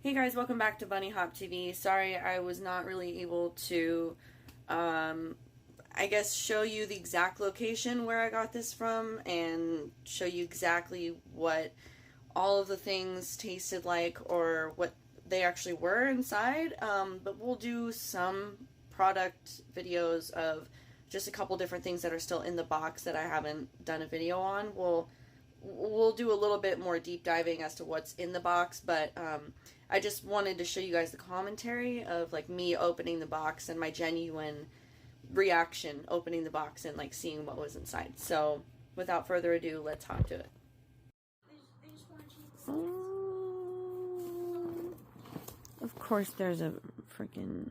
Hey guys, welcome back to Bunny Hop TV. Sorry I was not really able to, I guess, show you the exact location where I got this from and show you exactly what all of the things tasted like or what they actually were inside. But we'll do some product videos of just a couple different things that are still in the box that I haven't done a video on. We'll do a little bit more deep diving as to what's in the box, but I just wanted to show you guys the commentary of like me opening the box and my genuine reaction opening the box and like seeing what was inside. So without further ado, let's hop to it. Oh, of course there's a freaking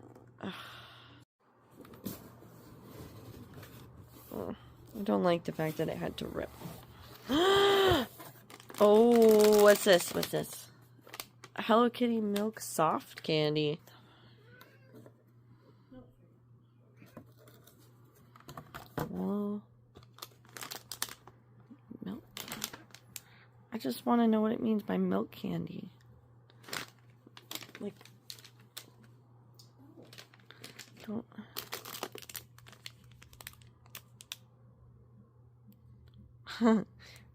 oh, I don't like the fact that it had to rip. Oh, what's this? What's this? Hello Kitty milk soft candy. Well, milk candy. I just want to know what it means by milk candy. Like, don't.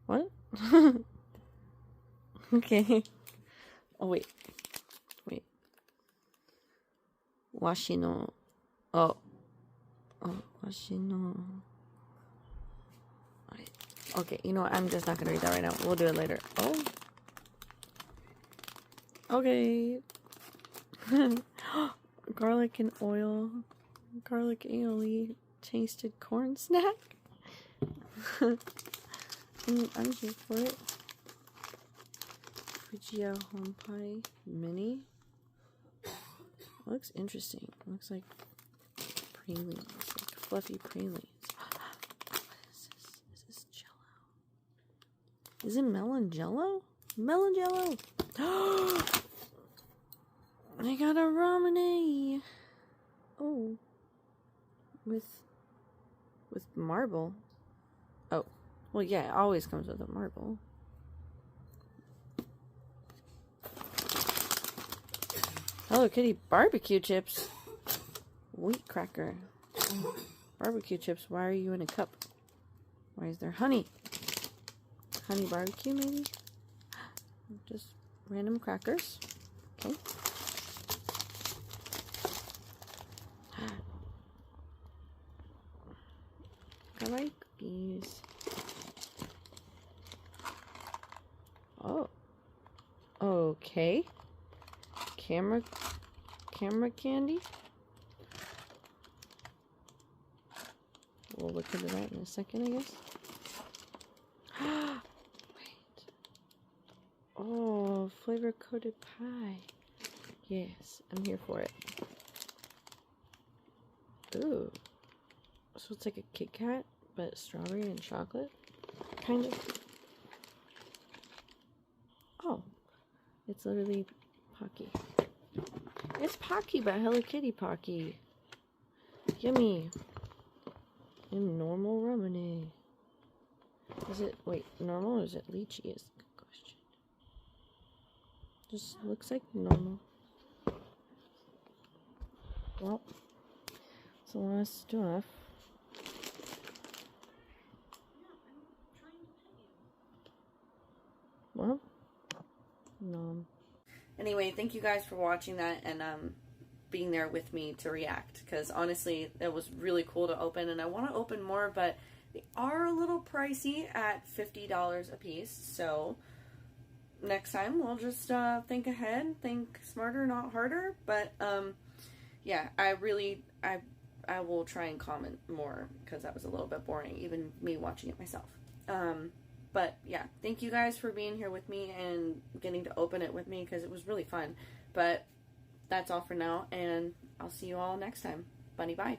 What? Okay. Oh, wait. Washi no. Oh, washi no. Okay, you know what? I'm just not going to read that right now. We'll do it later. Oh. Okay. Garlic and oil. Garlic aioli. Tasted corn snack. I'm here for it. Fujia Home Pie Mini. Looks interesting. Looks like pralines, like fluffy pralines. What is this? Is this Jello? Is it melon Jello? Melon Jello! I got a ramen. Oh, with marble. Oh, well, yeah, it always comes with a marble. Hello Kitty barbecue chips. Wheat cracker. Barbecue chips. Why are you in a cup? Why is there honey? Honey barbecue, maybe? Just random crackers. Okay. I like cookies. Oh. Okay. Camera candy. We'll look into that in a second, I guess. Wait. Oh, flavor coated pie. Yes, I'm here for it. Ooh. So it's like a Kit Kat, but strawberry and chocolate, kind of. Oh, it's literally Pocky. It's Pocky, but Hello Kitty Pocky. Yummy. And normal ramen. Is it, wait, normal or is it lychee is the question. Just looks like normal. Well, it's a lot of stuff. Well, no. Anyway, thank you guys for watching that and being there with me to react, because honestly it was really cool to open and I want to open more, but they are a little pricey at $50 a piece. So next time we'll just think ahead, think smarter, not harder. But yeah, I will try and comment more because that was a little bit boring, even me watching it myself. But yeah, thank you guys for being here with me and getting to open it with me because it was really fun. But that's all for now, and I'll see you all next time. Bunny bye.